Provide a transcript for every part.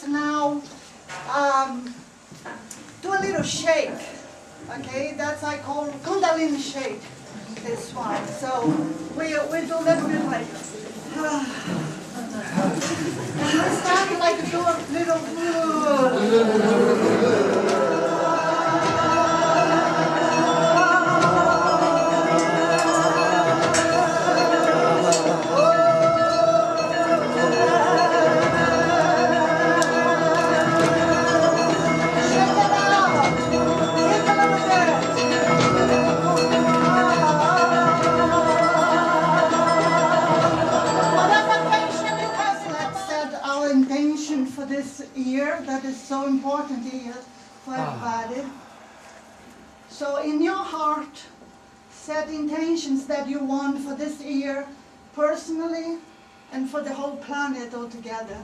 just now do a little shake. Okay, that's I call Kundalini shake. This one. So we do a little bit like. And we start like do a little. This year that is so important here for everybody. So in your heart, set intentions that you want for this year personally and for the whole planet altogether.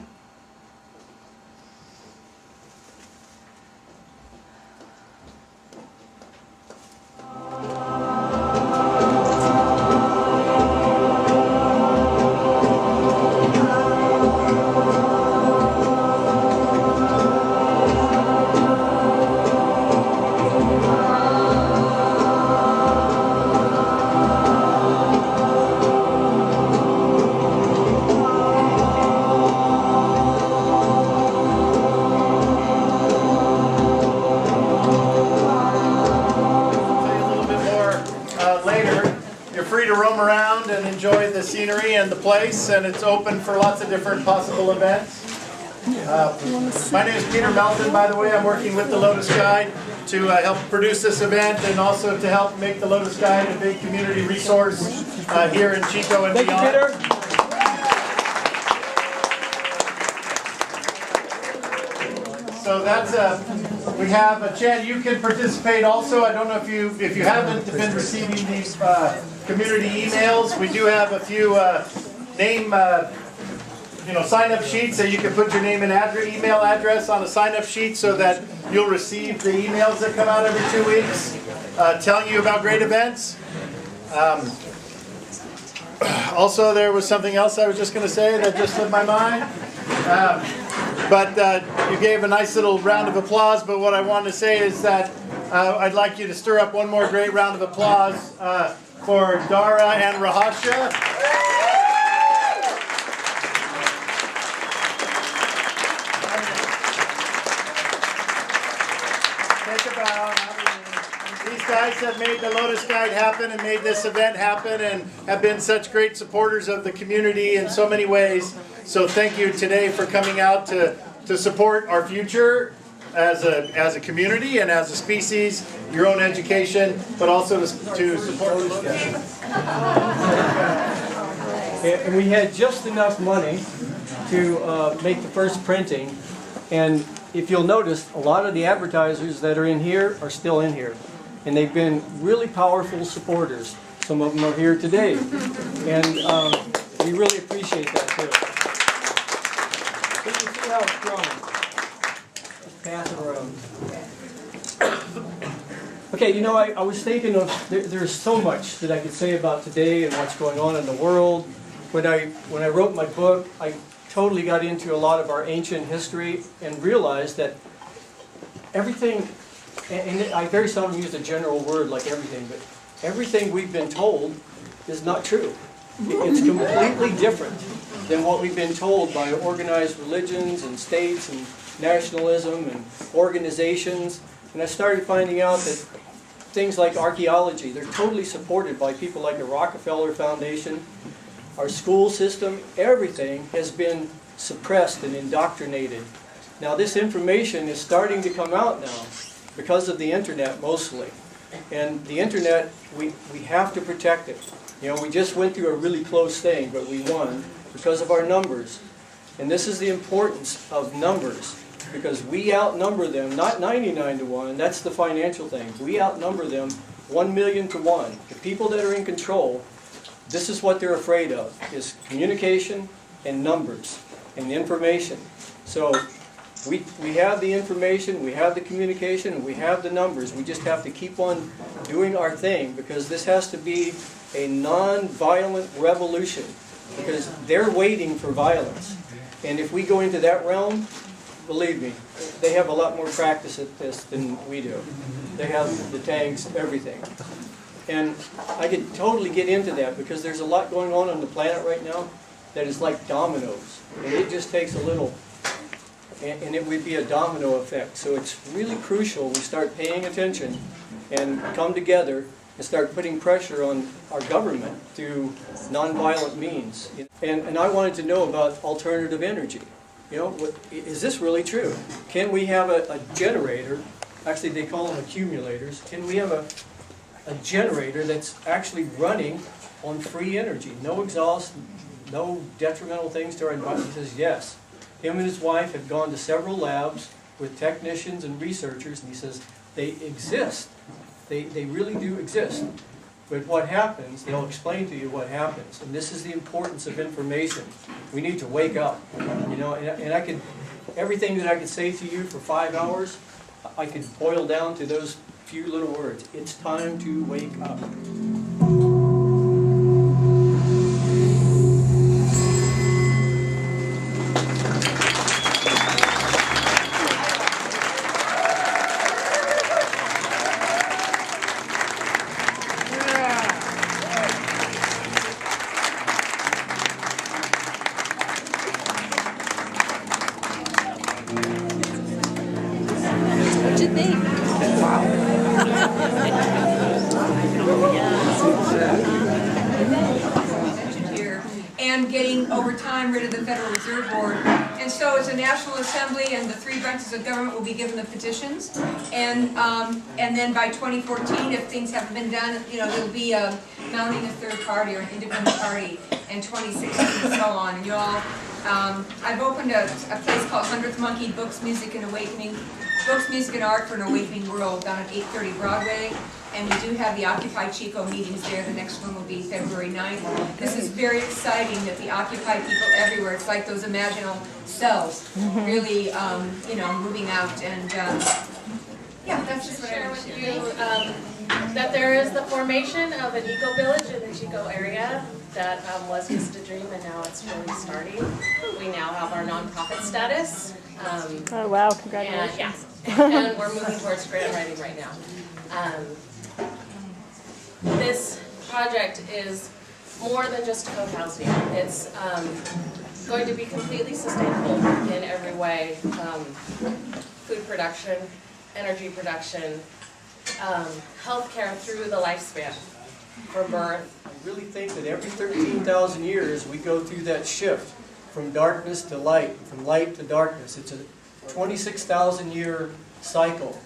Enjoy the scenery and the place, and it's open for lots of different possible events. My name is Peter Melton, by the way. I'm working with the Lotus Guide to help produce this event and also to help make the Lotus Guide a big community resource here in Chico and beyond. Thank you, Peter. So that's we have a chance. You can participate also. I don't know if you haven't been receiving these community emails. We do have a few sign-up sheets that you can put your name and email address on a sign-up sheet so that you'll receive the emails that come out every 2 weeks telling you about great events. Also, there was something else I was just going to say that just slipped my mind. But you gave a nice little round of applause, but what I wanted to say is that I'd like you to stir up one more great round of applause for Dara and Rahasha. Think about these guys have made the Lotus Guide happen and made this event happen and have been such great supporters of the community in so many ways. So thank you today for coming out to support our future as a community and as a species, your own education, but also to support the Lotus. And we had just enough money to make the first printing. And if you'll notice, a lot of the advertisers that are in here are still in here. And they've been really powerful supporters. Some of them are here today. And we really appreciate that too. You can see how it's grown. Just pass it around. Okay, you know, I was thinking of, there's so much that I could say about today and what's going on in the world. When I wrote my book, I totally got into a lot of our ancient history and realized that everything, and I very seldom use a general word like everything, but everything we've been told is not true. It's completely different than what we've been told by organized religions and states and nationalism and organizations. And I started finding out that things like archaeology, they're totally supported by people like the Rockefeller Foundation. Our school system, everything has been suppressed and indoctrinated. Now this information is starting to come out now because of the internet mostly. And the internet, we have to protect it. You know, we just went through a really close thing, but we won because of our numbers. And this is the importance of numbers, because we outnumber them, not 99 to 1, that's the financial thing. We outnumber them 1 million to 1. The people that are in control, this is what they're afraid of, is communication and numbers and information. So we have the information, we have the communication, and we have the numbers. We just have to keep on doing our thing, because this has to be a non-violent revolution, because they're waiting for violence. And if we go into that realm, believe me, they have a lot more practice at this than we do. They have the tanks, everything. And I could totally get into that because there's a lot going on the planet right now that is like dominoes. And it just takes a little, and it would be a domino effect. So it's really crucial we start paying attention and come together and start putting pressure on our government through nonviolent means. And I wanted to know about alternative energy. You know, is this really true? Can we have a generator, actually they call them accumulators, can we have a generator that's actually running on free energy, no exhaust, no detrimental things to our environment? He says yes. Him and his wife have gone to several labs with technicians and researchers, and he says they exist. They really do exist. But what happens, they'll explain to you what happens. And this is the importance of information. We need to wake up. You know, and I could, everything that I could say to you for 5 hours, I could boil down to those few little words. It's time to wake up. What'd you think? And getting over time rid of the Federal Reserve Board. And so it's a National Assembly and the three branches of government will be given the petitions. And then by 2014, if things haven't been done, you know, there'll be a mounting a third party or an independent party, and 2016 and so on. And you all, I've opened a place called 100th Monkey Books, Music and Awakening, Books, Music and Art for an Awakening World down at 830 Broadway. And we do have the Occupy Chico meetings there. The next one will be February 9th. This is very exciting that the Occupy people everywhere, it's like those imaginal cells, really, you know, moving out. And yeah, that's just what I Share want to with share. you that there is the formation of an eco-village in the Chico area that was just a dream and now it's really starting. We now have our nonprofit status. Oh wow, congratulations. And, yeah, and we're moving towards grant writing right now. This project is more than just co-housing. It's going to be completely sustainable in every way. Food production, energy production, healthcare through the lifespan, from birth. I really think that every 13,000 years we go through that shift from darkness to light, from light to darkness. It's a 26,000 year cycle.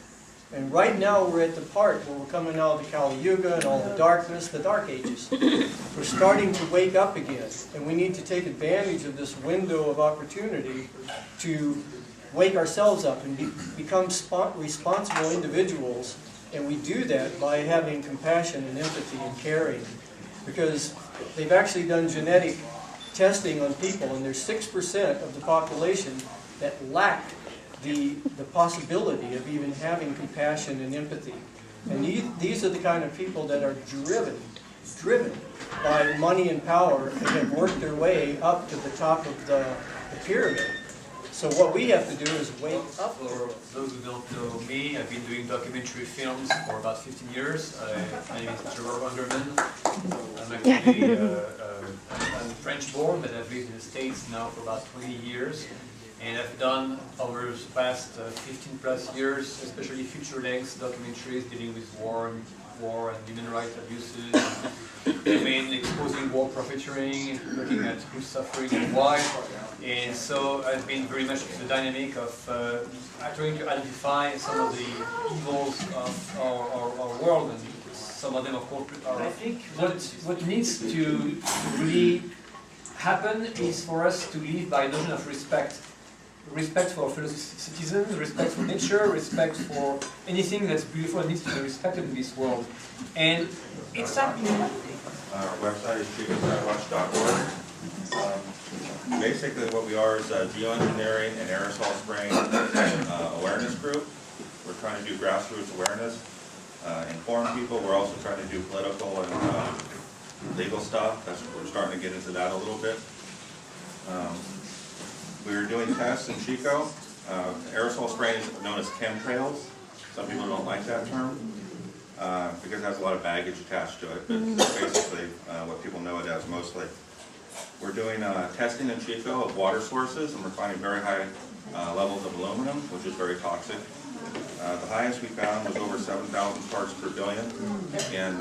And right now we're at the part where we're coming out of the Kali Yuga and all the darkness, the Dark Ages. We're starting to wake up again, and we need to take advantage of this window of opportunity to wake ourselves up and become responsible individuals. And we do that by having compassion and empathy and caring. Because they've actually done genetic testing on people, and there's 6% of the population that lack the possibility of even having compassion and empathy. And these are the kind of people that are driven by money and power and have worked their way up to the top of the pyramid. So what we have to do is wake up. For those who don't know me, I've been doing documentary films for about 15 years. My name is Trevor Underman. I'm actually I'm French born, but I've lived in the States now for about 20 years. And I've done over the past 15 plus years, especially feature-length documentaries dealing with war and human rights abuses, exposing war profiteering, looking at who's suffering and why. And so I've been very much in the dynamic of trying to identify some of the evils of our world, and some of them, of course, are... I think what needs to really happen is for us to live by a notion of respect. Respect for fellow citizens, respect for nature, respect for anything that's beautiful and needs to be respected in this world. And it's happening. Our website is chicosidewatch.org. Basically what we are is a geoengineering and aerosol spraying awareness group. We're trying to do grassroots awareness, inform people. We're also trying to do political and legal stuff. We're starting to get into that a little bit. We were doing tests in Chico, Aerosol spraying is known as chemtrails. Some people don't like that term because it has a lot of baggage attached to it, but it's basically what people know it as mostly. We're doing testing in Chico of water sources, and we're finding very high levels of aluminum, which is very toxic. The highest we found was over 7,000 parts per billion in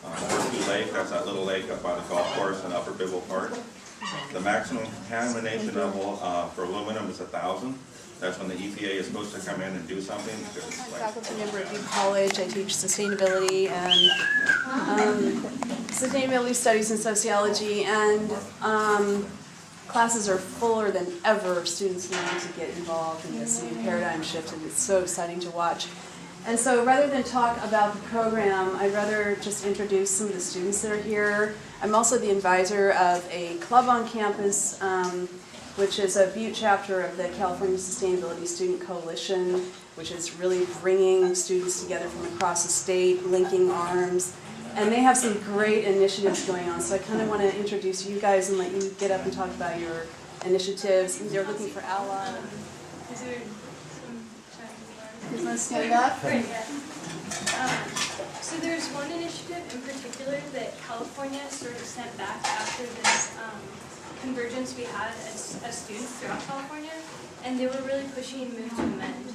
Horseshoe Lake. That's that little lake up by the golf course in Upper Bibble Park. The maximum contamination level for aluminum is 1,000. That's when the EPA is supposed to come in and do something. I'm a faculty member at Butte College. I teach sustainability and sustainability studies and sociology, and classes are fuller than ever. Students need to get involved in this new paradigm shift, and it's so exciting to watch. And so rather than talk about the program, I'd rather just introduce some of the students that are here. I'm also the advisor of a club on campus, which is a Butte chapter of the California Sustainability Student Coalition, which is really bringing students together from across the state, linking arms. And they have some great initiatives going on. So I kind of want to introduce you guys and let you get up and talk about your initiatives. They're looking for allies. Is there Who's going to stand up? Right, yeah. So there's one initiative in particular that California sort of sent back after this convergence we had as students throughout California, and they were really pushing Move to Amend.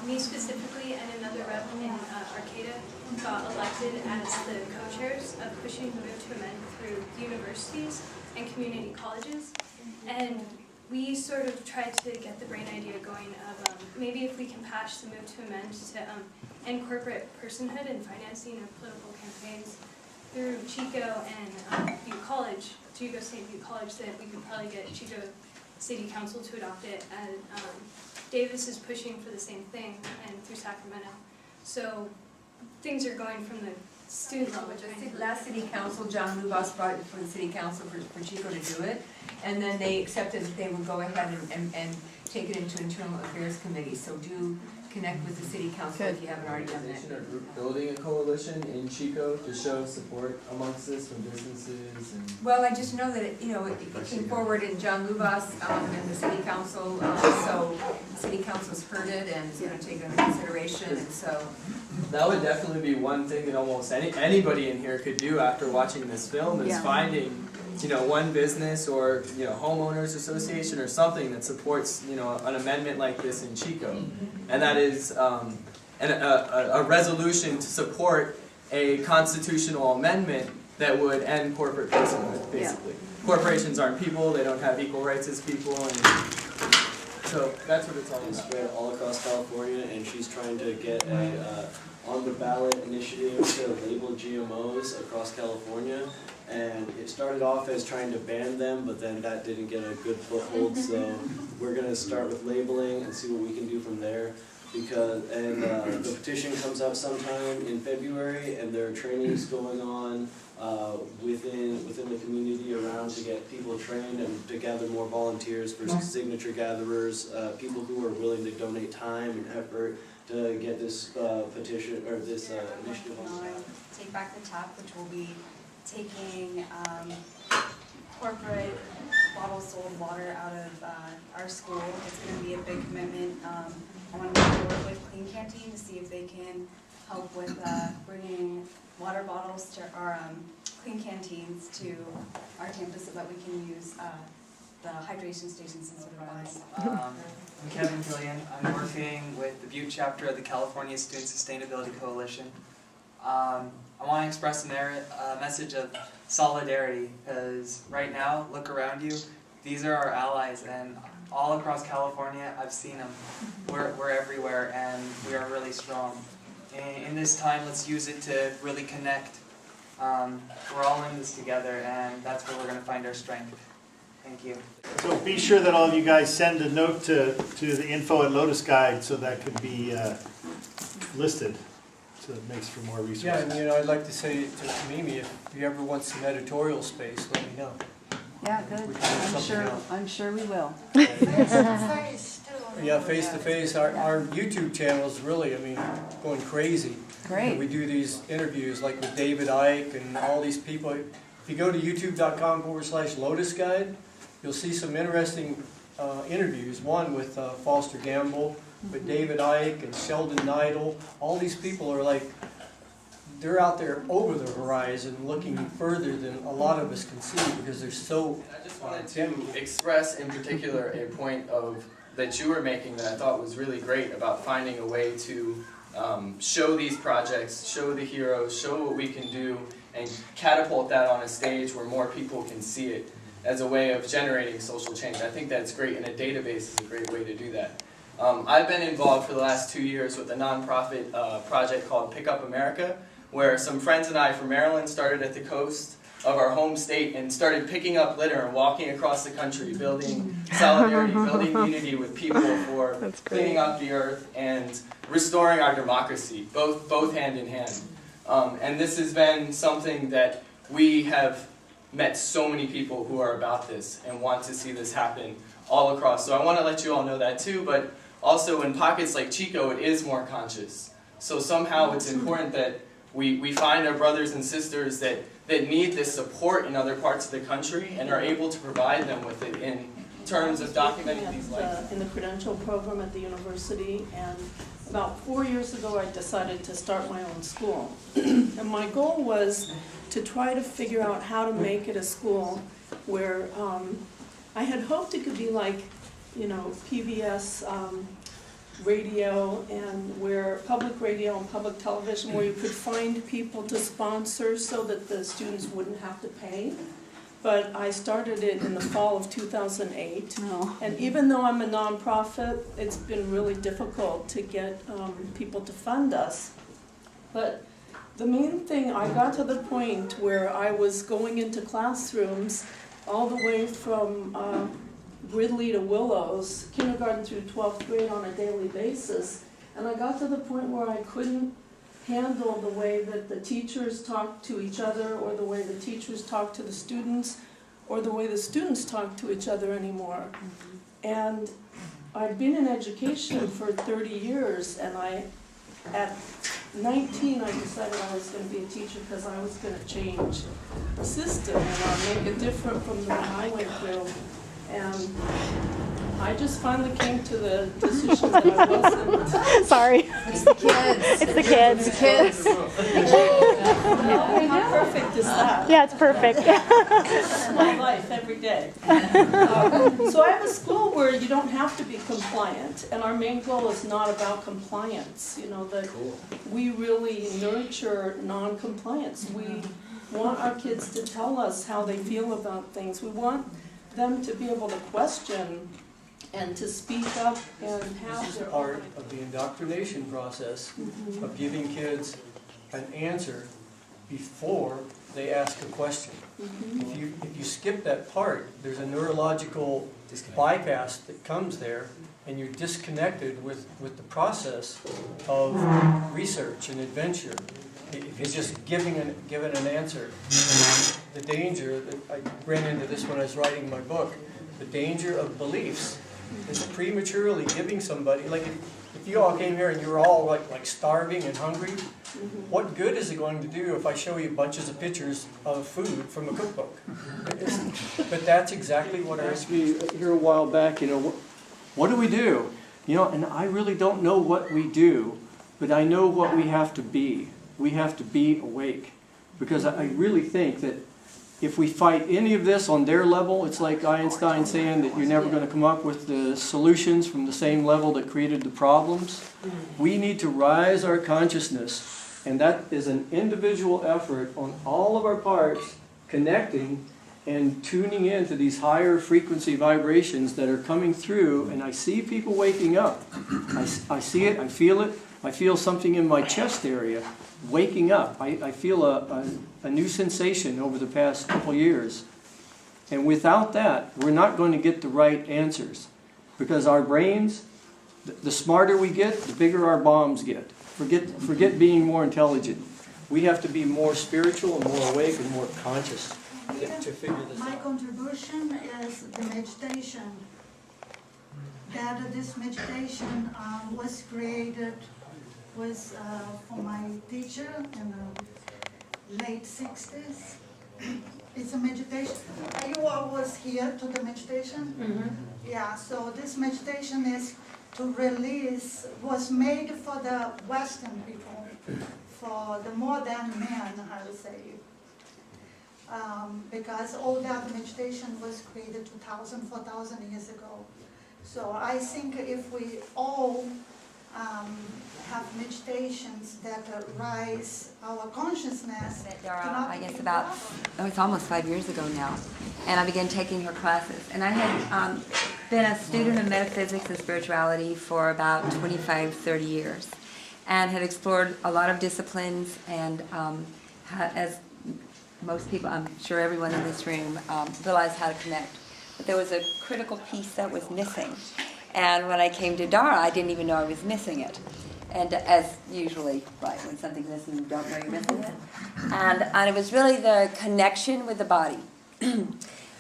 Me specifically and another rep in Arcata got elected as the co-chairs of pushing Move to Amend through universities and community colleges, and we sort of tried to get the brain idea going of maybe if we can pass the Move to Amend to end corporate personhood and financing of political campaigns through Chico and Butte College, Chico State Butte College, that we could probably get Chico City Council to adopt it, and Davis is pushing for the same thing, and through Sacramento. So things are going from the student level. The last city council, John Lubas brought it before the city council for Chico to do it, and then they accepted that they would go ahead and take it into internal affairs committee. So do connect with the city council if you haven't already done that. Are group building a coalition in Chico to show support amongst this from businesses and? Well, I just know that it came forward in John Lubas and the city council, so the city council's heard it and is going to take it into consideration, and so. That would definitely be one thing that almost anybody in here could do after watching this film is finding, one business or, homeowners association or something that supports, an amendment like this in Chico. And that is a resolution to support a constitutional amendment that would end corporate personhood, basically. Corporations aren't people, they don't have equal rights as people, and so that's what it's all about. Spread all across California, and she's trying to get a on-the-ballot initiative to label GMOs across California. And it started off as trying to ban them, but then that didn't get a good foothold. So we're going to start with labeling and see what we can do from there. The petition comes out sometime in February, and there are trainings going on within the community around to get people trained and to gather more volunteers for signature gatherers, people who are willing to donate time and effort to get this petition or this initiative on. Take Back the Tap, which will be taking corporate bottle sold water out of our school. It's going to be a big commitment. I want to work with Clean Canteen to see if they can help with bringing water bottles to our clean canteens to our campus so that we can use the hydration stations instead of bottles. I'm Kevin Killian. I'm working with the Butte chapter of the California Student Sustainability Coalition. I want to express a message of solidarity, because right now, look around you, these are our allies, and all across California, I've seen them. We're everywhere, and we are really strong. In this time, let's use it to really connect. We're all in this together, and that's where we're going to find our strength. Thank you. So be sure that all of you guys send a note to the info at Lotus Guide so that could be listed. So it makes for more resources. Yeah, and I'd like to say to Mimi, if you ever want some editorial space, let me know. Yeah, good. I'm sure we will. Yeah, face to face. Our YouTube channel is really, going crazy. Great. We do these interviews like with David Icke and all these people. If you go to youtube.com/Lotus Guide, you'll see some interesting interviews, one with Foster Gamble, with David Icke and Sheldon Neidl. All these people are like, they're out there over the horizon looking further than a lot of us can see because they're so... I just wanted to express in particular a point that you were making that I thought was really great about finding a way to show these projects, show the heroes, show what we can do, and catapult that on a stage where more people can see it as a way of generating social change. I think that's great, and a database is a great way to do that. I've been involved for the last 2 years with a nonprofit project called Pick Up America, where some friends and I from Maryland started at the coast of our home state and started picking up litter and walking across the country, building solidarity, building unity with people for cleaning up the earth and restoring our democracy, both hand in hand. And this has been something that we have met so many people who are about this and want to see this happen all across. So I want to let you all know that too, but also in pockets like Chico, it is more conscious. So somehow it's important that we find our brothers and sisters that need this support in other parts of the country and are able to provide them with it in terms of documenting these lives. In the credential program at the university, and about 4 years ago I decided to start my own school. And my goal was to try to figure out how to make it a school where I had hoped it could be like, you know, PBS radio, and where public radio and public television, where you could find people to sponsor so that the students wouldn't have to pay. But I started it in the fall of 2008, and even though I'm a nonprofit, it's been really difficult to get people to fund us. But the main thing, I got to the point where I was going into classrooms all the way from Gridley to Willows, kindergarten through 12th grade on a daily basis, and I got to the point where I couldn't handle the way that the teachers talked to each other, or the way the teachers talked to the students, or the way the students talked to each other anymore. And I'd been in education for 30 years, and at 19 I decided I was going to be a teacher because I was going to change the system and make it different from the one I went through. And I just finally came to the decision that I wasn't. Sorry. It's the kids. It's the kids. It's the kids. How perfect is that? Yeah, it's perfect. It's my life every day. So I have a school where you don't have to be compliant, and our main goal is not about compliance. You know, that we really nurture non-compliance. We want our kids to tell us how they feel about things. We want them to be able to question and to speak up and have This is their part of the indoctrination process of giving kids an answer before they ask a question. If you skip that part, there's a neurological bypass that comes there, and you're disconnected with the process of research and adventure. If you're just given an answer. The danger, that I ran into this when I was writing my book, the danger of beliefs is prematurely giving somebody, like if you all came here and you were all like starving and hungry, what good is it going to do if I show you bunches of pictures of food from a cookbook? But that's exactly what asked me here a while back, you know, what do we do? You know, and I really don't know what we do, but I know what we have to be. We have to be awake. Because I really think that if we fight any of this on their level, it's like Einstein saying that you're never going to come up with the solutions from the same level that created the problems. We need to rise our consciousness, and that is an individual effort on all of our parts, connecting and tuning into these higher frequency vibrations that are coming through, and I see people waking up. I see it, I feel it. I feel something in my chest area waking up. I feel a new sensation over the past couple years. And without that, we're not going to get the right answers. Because our brains, the smarter we get, the bigger our bombs get. Forget being more intelligent. We have to be more spiritual and more awake and more conscious to figure this out. My contribution is the meditation. That this meditation was created for my teacher in the late 60s. it's a meditation. You all was here to the meditation? Mm-hmm. Yeah, so this meditation is to release, was made for the Western people, for the modern men, I would say. Because all that meditation was created 2,000, 4,000 years ago. So I think if we all have meditations that rise our consciousness. Dara, I guess it's almost 5 years ago now, and I began taking her classes. And I had been a student of metaphysics and spirituality for about 25, 30 years, and had explored a lot of disciplines, and as most people, I'm sure everyone in this room, realized how to connect. But there was a critical piece that was missing. And when I came to Dara, I didn't even know I was missing it. And as usually, right, when something's missing, you don't know you're missing it. And it was really the connection with the body.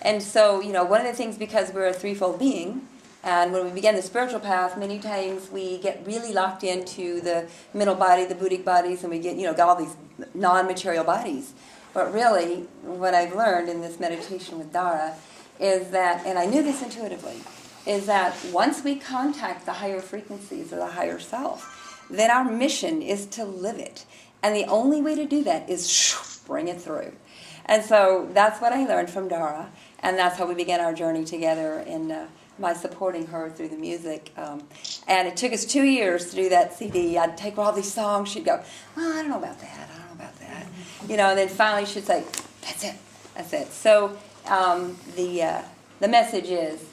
And so, you know, one of the things, because we're a threefold being, and when we begin the spiritual path, many times we get really locked into the middle body, the Buddhic bodies, and we get, got all these non-material bodies. But really, what I've learned in this meditation with Dara is that, and I knew this intuitively, is that once we contact the higher frequencies of the higher self, then our mission is to live it. And the only way to do that is bring it through. And so that's what I learned from Dara, and that's how we began our journey together in my supporting her through the music. And it took us 2 years to do that CD. I'd take her all these songs. She'd go, oh, I don't know about that. I don't know about that. And then finally she'd say, that's it. That's it. So the message is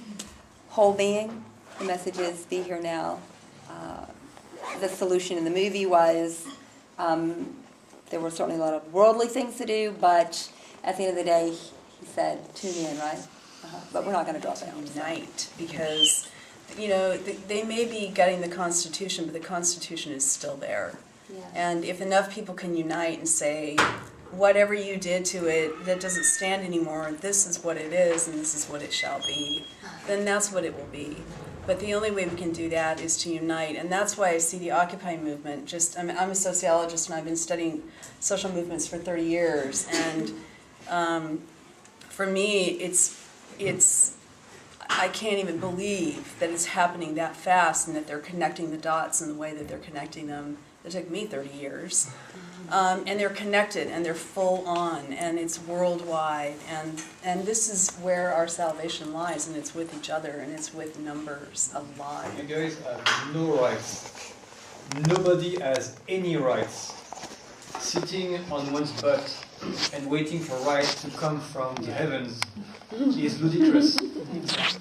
whole being. The message is be here now. The solution in the movie was there were certainly a lot of worldly things to do, but at the end of the day, he said, tune in, right? But we're not going to drop out. Unite, because, they may be gutting the Constitution, but the Constitution is still there. Yeah. And if enough people can unite and say, whatever you did to it, that doesn't stand anymore, this is what it is, and this is what it shall be, then that's what it will be. But the only way we can do that is to unite, and that's why I see the Occupy movement. I'm a sociologist, and I've been studying social movements for 30 years, and for me, it's I can't even believe that it's happening that fast, and that they're connecting the dots in the way that they're connecting them. It took me 30 years. And they're connected, and they're full on, and it's worldwide, and this is where our salvation lies, and it's with each other, and it's with numbers alive. You guys have no rights. Nobody has any rights. Sitting on one's butt and waiting for rights to come from the heavens is ludicrous.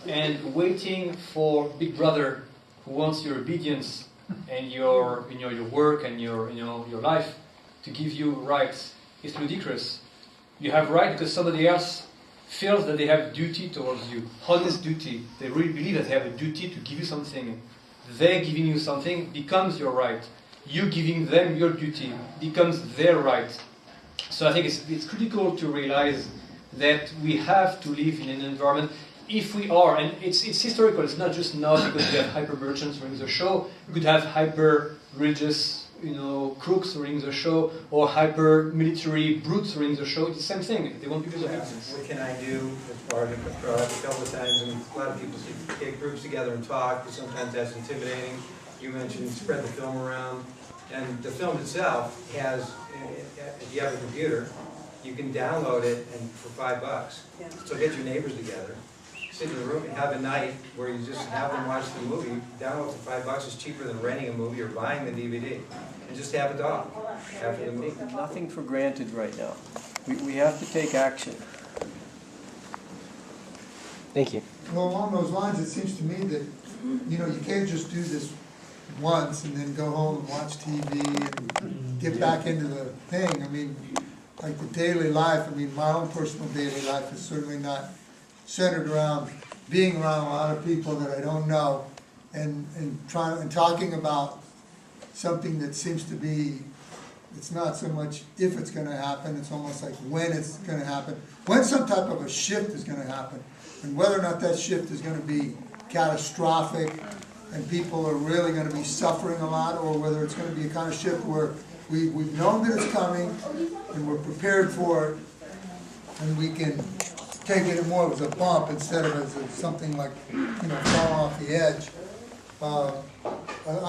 And waiting for Big Brother, who wants your obedience and your work and your life, to give you rights is ludicrous. You have right because somebody else feels that they have duty towards you, honest duty. They really believe that they have a duty to give you something. They giving you something becomes your right. You giving them your duty becomes their right. So I think it's critical to realize that we have to live in an environment, if we are, and it's historical, it's not just now because we have hyper merchants running the show. We could have hyper religious crooks running the show, or hyper-military brutes running the show. It's the same thing. They want people's obedience. What can I do as part of the project? A couple of times, and a lot of people get groups together and talk, but sometimes that's intimidating. You mentioned spread the film around, and the film itself has, if you have a computer, you can download it and for $5. Yeah. So get your neighbors together, sit in the room and have a night where you just have them watch the movie. Download for $5 is cheaper than renting a movie or buying the DVD. And just have a dog after the movie. Take nothing for granted right now. We have to take action. Thank you. Well, along those lines, it seems to me that, you can't just do this once and then go home and watch TV and get back into the thing. I mean, like the daily life, my own personal daily life is certainly not centered around being around a lot of people that I don't know and talking about something that seems to be, it's not so much if it's going to happen, it's almost like when it's going to happen, when some type of a shift is going to happen, and whether or not that shift is going to be catastrophic and people are really going to be suffering a lot, or whether it's going to be a kind of shift where we've known that it's coming and we're prepared for it, and we can take it more as a bump instead of as something like, fall off the edge. I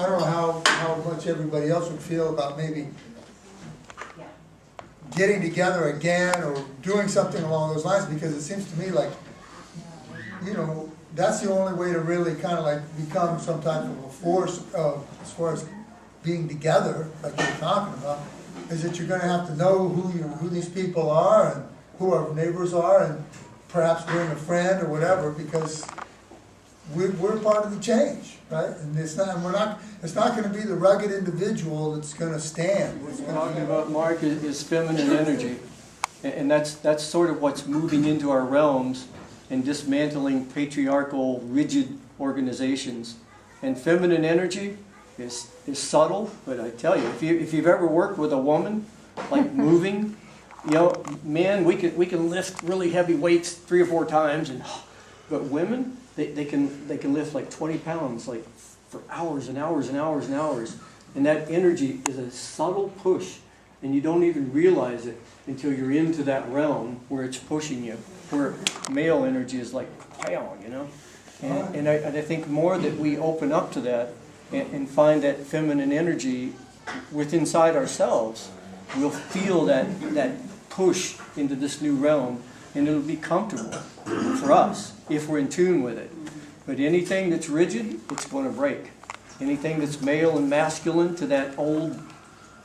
don't know how much everybody else would feel about maybe getting together again or doing something along those lines, because it seems to me like, that's the only way to really kind of like become some type of a force as far as being together, like you're talking about, is that you're going to have to know who these people are and who our neighbors are, and perhaps bring a friend or whatever, because we're part of the change, right? And it's not going to be the rugged individual that's going to stand. What we're talking about, Mark, is feminine energy, and that's sort of what's moving into our realms and dismantling patriarchal, rigid organizations. And feminine energy is subtle, but I tell you, if you've ever worked with a woman, like moving, man, we can lift really heavy weights 3 or 4 times, but women, they can lift like 20 pounds, like for hours and hours and hours and hours. And that energy is a subtle push, and you don't even realize it until you're into that realm where it's pushing you, where male energy is like, pow, And I think more that we open up to that and find that feminine energy inside ourselves, we'll feel that push into this new realm, and it'll be comfortable for us if we're in tune with it. But anything that's rigid, it's going to break. Anything that's male and masculine to that old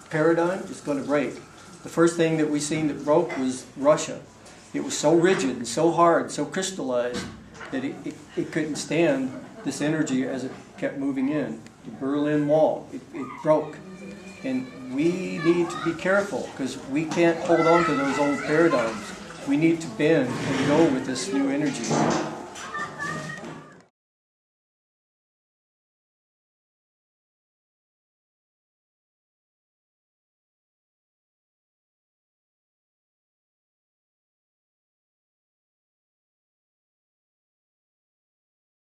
paradigm, it's going to break. The first thing that we seen that broke was Russia. It was so rigid and so hard, so crystallized, that it couldn't stand this energy as it kept moving in. The Berlin Wall, it broke. And we need to be careful, because we can't hold on to those old paradigms. We need to bend and go with this new energy.